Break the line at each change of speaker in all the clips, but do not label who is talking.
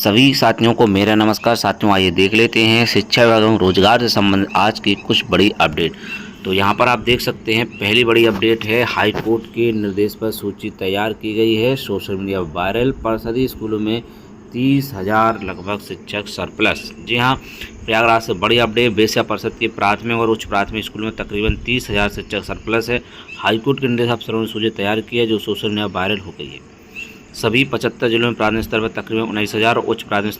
सभी साथियों को मेरा नमस्कार। साथियों, आइए देख लेते हैं शिक्षा विभाग एवं रोजगार से संबंधित आज की कुछ बड़ी अपडेट। तो यहाँ पर आप देख सकते हैं, पहली बड़ी अपडेट है, हाई कोर्ट के निर्देश पर सूची तैयार की गई है। सोशल मीडिया वायरल, परिषदीय स्कूलों में 30,000 लगभग शिक्षक सरप्लस। जी हाँ, प्रयागराज से बड़ी अपडेट। बेसिया परिषद के प्राथमिक और उच्च प्राथमिक स्कूलों में तकरीबन 30,000 शिक्षक सरप्लस है। हाईकोर्ट के निर्देश अफसरों ने सूची तैयार की है, जो सोशल मीडिया वायरल हो गई है। सभी 75 जिलों में प्राथमिक स्तर पर तकरीबन 19,000 और उच्च प्राथमिक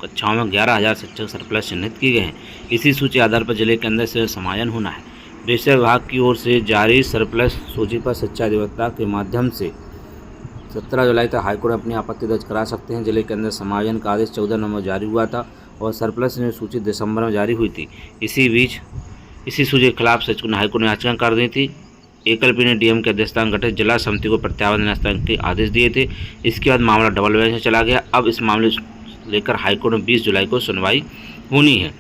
कक्षाओं में 11,000 शिक्षक सरप्लस चिन्हित किए गए हैं। इसी सूची आधार पर जिले के अंदर से समायोजन होना है। विषय विभाग की ओर से जारी सरप्लस सूची पर शिक्षा अधिवक्ता के माध्यम से 17 जुलाई तक हाईकोर्ट में अपनी आपत्ति दर्ज करा सकते हैं। जिले के अंदर समायोजन का आदेश 14 नवंबर जारी हुआ था और सरप्लस सूची दिसंबर में जारी हुई थी। इसी बीच इसी सूची के खिलाफ सचिव ने हाईकोर्ट में याचिका कर दी थी। एकल पीठ ने डीएम के अध्यक्षता में गठित जिला समिति को प्रत्यावर्तन निरसन के आदेश दिए थे। इसके बाद मामला डबल बेंच में चला गया। अब इस मामले लेकर हाईकोर्ट में 20 जुलाई को सुनवाई होनी है।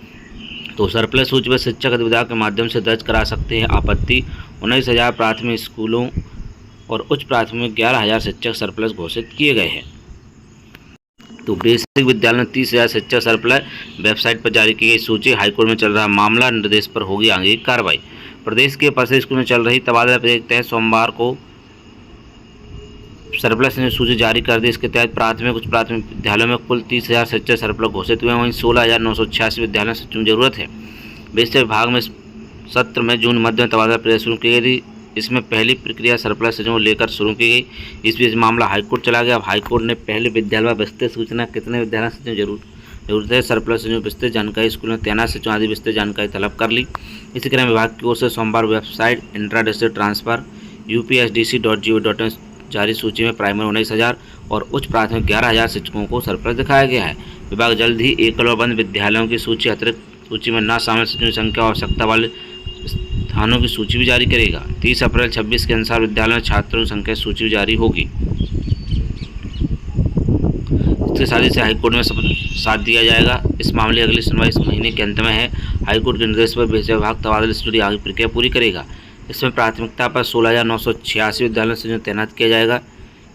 तो सरप्लस सूची पर शिक्षक अधिवक्ता के माध्यम से दर्ज करा सकते हैं आपत्ति। 19,000 प्राथमिक स्कूलों और उच्च प्राथमिक में 11,000 शिक्षक सरप्लस घोषित किए गए हैं। तो बेसिक विद्यालय में 30,000 शिक्षक सरप्लस। वेबसाइट पर जारी की गई सूची। हाईकोर्ट में चल रहा मामला, निर्देश पर होगी आगे की कार्रवाई। प्रदेश के परिषद स्कूल में चल रही तबादला प्रक्रिया के तहत सोमवार को सरप्लस ने सूची जारी कर दी। इसके तहत प्राथमिक उच्च प्राथमिक विद्यालयों में कुल 30,000 शिक्षक सरप्लस घोषित हुए हैं। वहीं 16,986 विद्यालयों से जरूरत है। विषय विभाग में सत्र में जून मध्य में तबादला प्रक्रिया शुरू की गई थी। इसमें पहली प्रक्रिया सरप्लस सचिवों को लेकर शुरू की गई। इस बीच मामला हाईकोर्ट चला गया। अब हाईकोर्ट ने पहले विद्यालय में विस्तृत सूचना कितने विद्यालय सचिव जरूरत है, सरप्लस सचिव विस्तृत जानकारी, स्कूल में तैनात सचिव आदि विस्तृत जानकारी तलब कर ली। इसी क्रम विभाग की ओर से सोमवार website intra district transfer upsdc.go.in जारी सूची में प्राइमरी 19,000 और उच्च प्राथमिक 11,000 शिक्षकों को सरप्लस दिखाया गया है। विभाग जल्द ही एकल और बंद विद्यालयों की सूची, अतिरिक्त सूची में न शामिल शिक्षकों की संख्या और आवश्यकता वाले स्थानों की सूची भी जारी करेगा। 30 अप्रैल 26 के अनुसार विद्यालयों में छात्रों की संख्या सूची भी जारी होगी। इसके साथ ही हाईकोर्ट में साथ दिया जाएगा। इस मामले की अगली सुनवाई इस महीने के अंत में है। हाईकोर्ट के निर्देश पर विषय विभाग तबादला से जुड़ी आगे प्रक्रिया पूरी करेगा। इसमें प्राथमिकता पर 16,986 विद्यालयों से तैनात किया जाएगा।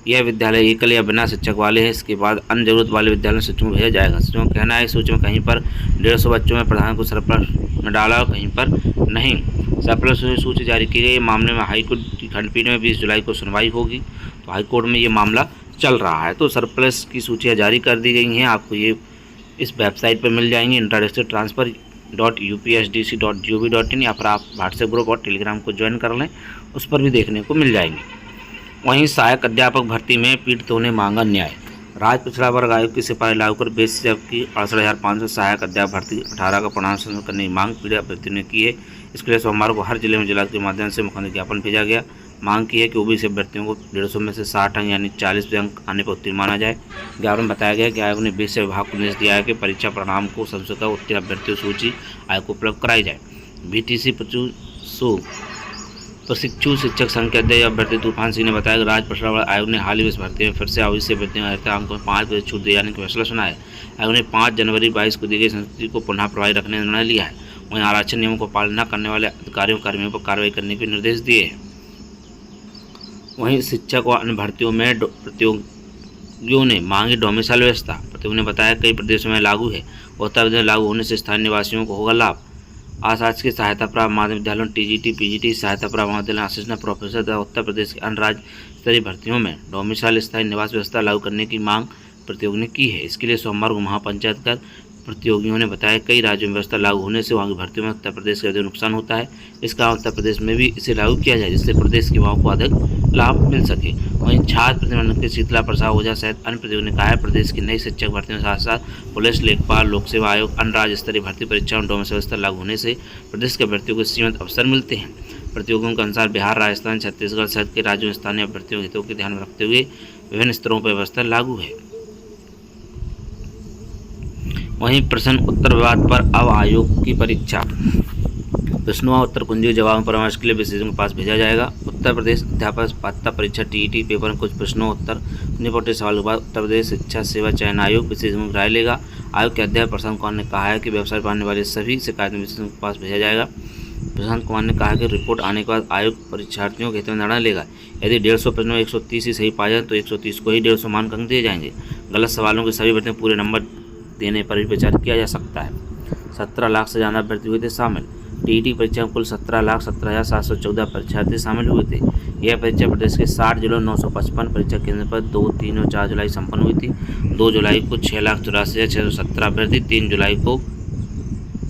यह विद्यालय एकल या बिना शिक्षक वाले हैं। इसके बाद अन्य जरूरत वाले विद्यालयों से शिक्षकों को भेजा जाएगा। शिक्षकों का कहना है इस सूची में कहीं पर 150 बच्चों में प्रधान को सरप्लस में डाला और कहीं पर नहीं। सरप्लस सूची जारी की गई। मामले में हाईकोर्ट की खंडपीठ में 20 जुलाई को सुनवाई होगी। तो हाईकोर्ट में ये मामला चल रहा है। तो सरप्लस की सूचियाँ जारी कर दी गई हैं। आपको ये इस वेबसाइट पर मिल जाएंगी, इंट्रा डिस्ट्रिक्ट ट्रांसफर .upsdc.gov.in, या फिर आप व्हाट्सएप ग्रुप और टेलीग्राम को ज्वाइन कर लें, उस पर भी देखने को मिल जाएंगे। वहीं सहायक अध्यापक भर्ती में पीड़ितों ने मांगा न्याय। राज्य पिछड़ा वर्ग आयोग की सिफारिश लागू कर बेसिक की 68,500 सहायक अध्यापक भर्ती 18 का परिणाम संशोधन करने की मांग पीड़ित अभ्यर्थियों ने की है। इसके लिए सोमवार को हर जिले में जिला के माध्यम से मुख्यमंत्री ज्ञापन भेजा गया। मांग की है कि ओबीसी अभ्यर्थियों को 150 में से 60 अंक यानी 40 अंक आने पर उत्तीर्ण माना जाए। ज्ञापन में बताया गया कि आयोग ने विषय विभाग को निर्देश दिया है कि परीक्षा परिणाम को संशोधित कर उत्तीर्ण अभ्यर्थियों सूची आयोग को उपलब्ध कराई जाए। बीटीसी प्रशिक्षु शिक्षक संघ के अध्यक्ष अभ्यर्थी तूफान सिंह ने बताया कि राज्य पिछड़ा वर्ग आयोग ने हाल ही में इस भर्ती में फिर से ओबीसी अभ्यर्थियों को अंक में 5% छूट दिए जाने का फैसला सुना है। आयोग ने 5 जनवरी 22 को दी गई संस्तुति को पुनः प्रभावी रखने का निर्णय लिया है। वहीं आरक्षण नियमों को पालन न करने वाले अधिकारियों कर्मियों पर कार्रवाई करने के निर्देश दिए हैं। वहीं शिक्षक और अन्य भर्तियों में प्रतियोगियों ने मांगी डोमिसाइल व्यवस्था। प्रतियोगियों ने बताया कई प्रदेशों में लागू है। उत्तर प्रदेश में लागू होने से स्थानीय निवासियों को होगा लाभ। आशास की सहायता प्राप्त माध्यमिक विद्यालयों टीजीटी पीजीटी सहायता प्राप्त महाविद्यालय असिस्टेंट प्रोफेसर तथा उत्तर प्रदेश के अन्य राज्य स्तरीय भर्तियों में डोमिसाइल स्थायी निवास व्यवस्था लागू करने की मांग प्रतियोगियों ने की है। इसके लिए सोमवार को महापंचायत कर प्रतियोगियों ने बताया कई राज्यों में व्यवस्था लागू होने से वहाँ की भर्तियों में उत्तर प्रदेश का अधिक नुकसान होता है। इस कारण उत्तर प्रदेश में भी इसे लागू किया जाए, जिससे प्रदेश के युवाओं को अधिक लाभ मिल सके। वहीं छात्र प्रतिनिधिमंडल के शीतला प्रसाद ओझा सहित अन्य प्रतियोगियों ने कहा है प्रदेश की नई शिक्षक भर्तियों के साथ साथ पुलिस, लेखपाल, लोक सेवा आयोग, अन्य राज्य स्तरीय भर्ती परीक्षाओं में डोमिसाइल व्यवस्था लागू होने से प्रदेश के अभ्यर्थियों को सीमित अवसर मिलते हैं। प्रतियोगियों के अनुसार बिहार, राजस्थान, छत्तीसगढ़ सहित के राज्यों में स्थानीय अभ्यर्थियों के हितों को ध्यान में रखते हुए विभिन्न स्तरों पर व्यवस्था लागू है। वहीं प्रश्न उत्तर विवाद पर अब आयोग की परीक्षा। प्रश्नों उत्तर कुंजी जवाब परामर्श के लिए विशेषज्ञों के पास भेजा जाएगा। उत्तर प्रदेश अध्यापक पात्रता परीक्षा टीईटी पेपर में कुछ प्रश्नों उत्तर निपटे सवाल के बाद उत्तर प्रदेश शिक्षा सेवा चयन आयोग विशेषज्ञों की राय लेगा। आयोग के अध्यक्ष प्रशांत कुमार ने कहा है कि वेबसाइट पर आने वाले सभी शिकायतें विशेषज्ञों के पास भेजा जाएगा। प्रशांत कुमार ने कहा कि रिपोर्ट आने के बाद आयोग परीक्षार्थियों के हित में निर्णय लेगा। यदि 150 प्रश्नों में 130 ही सही पाया जाए तो 130 को ही 150 मानक अंक दिए जाएंगे। गलत सवालों के सभी अभ्यर्थियों को पूरे नंबर देने पर भी विचार किया जा सकता है। 17 लाख से ज़्यादा अभ्यर्थी हुए थे शामिल। टीईटी परीक्षा में कुल 17,17,714 परीक्षार्थी शामिल हुए थे। यह परीक्षा प्रदेश के 60 जिलों 955 परीक्षा केंद्र पर 2, 3 और 4 जुलाई संपन्न हुई थी। 2 जुलाई को 6,84,617 अभ्यर्थी, 3 जुलाई को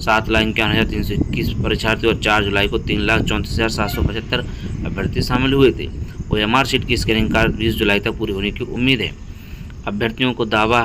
7,51,321 परीक्षार्थी और 4 जुलाई को 3,34,775 अभ्यर्थी शामिल हुए थे। OMR शीट की स्कैनिंग कार्य 20 जुलाई तक पूरी होने की उम्मीद है। अभ्यर्थियों को दावा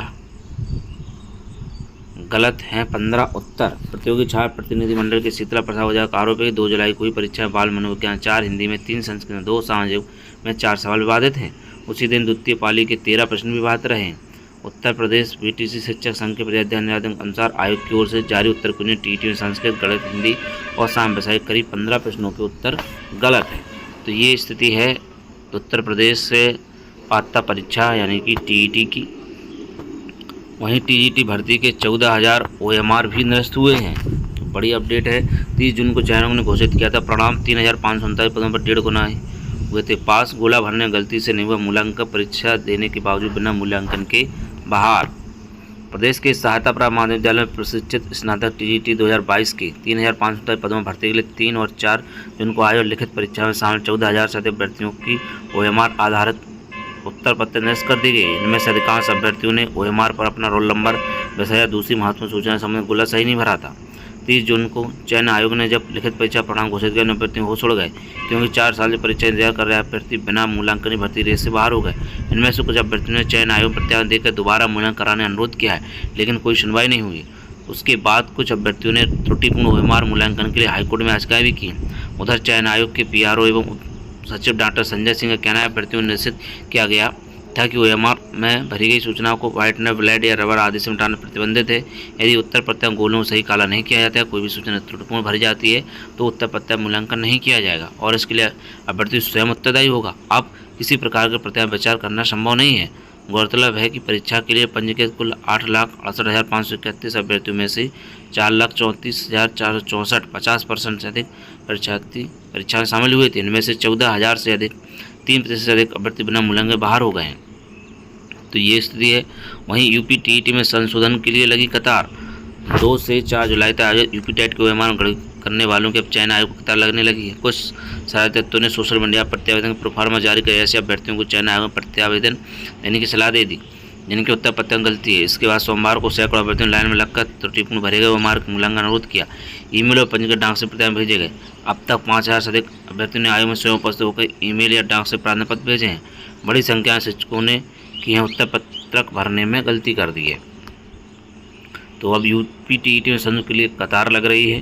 गलत हैं 15 उत्तर। प्रतियोगी छात्र प्रतिनिधि मंडल के शीतला प्रसाद ओझा का आरोप है कि 2 जुलाई को हुई परीक्षा में बाल मनोविज्ञान 4, हिंदी में 3, संस्कृत में 2, सामाजिक में 4 सवाल विवादित हैं। उसी दिन द्वितीय पाली के 13 प्रश्न विवादित रहे हैं। उत्तर प्रदेश BTC शिक्षक संघ के प्रधान के अनुसार आयोग की ओर से जारी उत्तर कुंजी TET में संस्कृत, गणित, हिंदी और सामान्य विषय करीब 15 प्रश्नों के उत्तर गलत हैं। तो ये स्थिति है उत्तर प्रदेश से पात्रता परीक्षा यानी कि TET की। वहीं TGT भर्ती के 14,000 OMR भी निरस्त हुए हैं। तो बड़ी अपडेट है। 30 जून को चयन आयोग ने घोषित किया था परिणाम 3,539 पदों पर 1.5 गुना हुए थे पास। गोला भरने गलती से नहीं हुआ मूल्यांकन, परीक्षा देने के बावजूद बिना मूल्यांकन के बाहर। प्रदेश के सहायता प्राप्त माध्यमिक विद्यालय में प्रशिक्षित स्नातक TGT 2022 के 3,539 पदों में भर्ती के लिए 3 और 4 जून को आयोग लिखित परीक्षा में शामिल 14,000 से अधिक अभ्यर्थियों की OMR आधारित उत्तर पत्र निरस्त कर दी गई। इनमें से अधिकांश अभ्यर्थियों ने OMR पर अपना रोल नंबर, विषय या दूसरी महत्वपूर्ण सूचना संबंधित गोला सही नहीं भरा था। 30 जून को चयन आयोग ने जब लिखित परीक्षा परिणाम घोषित किया, अभ्यर्थी होश उड़ गए क्योंकि 4 साल से परीक्षा इंतजार कर रहे अभ्यर्थी बिना मूल्यांकन भर्ती रेस से बाहर हो गए। इनमें से कुछ अभ्यर्थियों ने चयन आयोग प्रत्यावर्तन देकर दोबारा मूल्यांकन कराने अनुरोध किया है, लेकिन कोई सुनवाई नहीं हुई। उसके बाद कुछ अभ्यर्थियों ने त्रुटिपूर्ण OMR मूल्यांकन के लिए हाईकोर्ट में याचिकाएं भी की। उधर चयन आयोग के PRO एवं सचिव डॉक्टर संजय सिंह का कहना है अभ्यर्थियों को निश्चित किया गया था कि OMR में भरी गई सूचनाओं को व्हाइटनर, ब्लेड या रबर आदि से मिटाना प्रतिबंधित है। यदि उत्तर प्रत्याय गोलों सही काला नहीं किया जाता है, कोई भी सूचना त्रुटिपूर्ण भरी जाती है तो उत्तर प्रत्याय मूल्यांकन नहीं किया जाएगा और इसके लिए अभ्यर्थी स्वयं उत्तरदायी होगा। अब किसी प्रकार के प्रत्याय विचार करना संभव नहीं है। गौरतलब है कि परीक्षा के लिए पंजीकृत कुल 8,68,531 अभ्यर्थियों में से 4,34,464 50% से अधिक परीक्षार्थी परीक्षा में शामिल हुए थे। इनमें से 14,000 से अधिक 3% से अधिक अभ्यर्थी बिना मूल्यांकन बाहर हो गए हैं। तो ये स्थिति है। वहीं UP TET में संशोधन के लिए लगी कतार। 2 से 4 जुलाई तक आयोजित UP TET के OMR करने वालों के अब चयन आयोग को कतार लगने लगी है। कुछ शरारती तत्वों ने सोशल मीडिया पर प्रत्यावेदन प्रोफार्मा जारी कर ऐसे अभ्यर्थियों को चयन आयोग में प्रत्यावेदन देने की सलाह दे दी जिनके उत्तर पत्र में गलती है। इसके बाद सोमवार को सैकड़ों अभ्यर्थियों ने लाइन में लगकर त्रुटिपूर्ण भरे गए OMR का मूल्यांकन अनुरोध किया। ईमेल और पंजीकृत डाक से प्रत्यावेदन भेजे गए। अब तक 5,000 से अधिक अभ्यर्थियों ने आयोग में स्वयं उपस्थित होकर ईमेल या डाक से प्रार्थना पत्र भेजे हैं। बड़ी संख्या में शिक्षकों ने कि यहाँ उत्तर पत्रक भरने में गलती कर दी है। तो अब UP TET में संशोधन के लिए कतार लग रही है।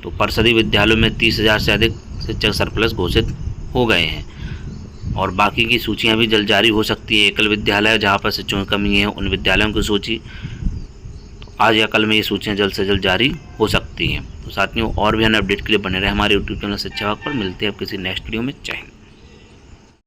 तो परिषदीय विद्यालयों में 30,000 से अधिक शिक्षक सरप्लस घोषित हो गए हैं और बाकी की सूचियां भी जल्द जारी हो सकती है। एकल विद्यालय जहां पर शिक्षकों की कमी है उन विद्यालयों की सूची आज या कल में ये सूचियां जल्द से जल्द जारी हो सकती हैं। तो साथियों और भी अन्य अपडेट के लिए बने रहे हमारे YouTube चैनल शिक्षा विभाग पर। मिलते हैं अब किसी नेक्स्ट वीडियो में। जय हिंद।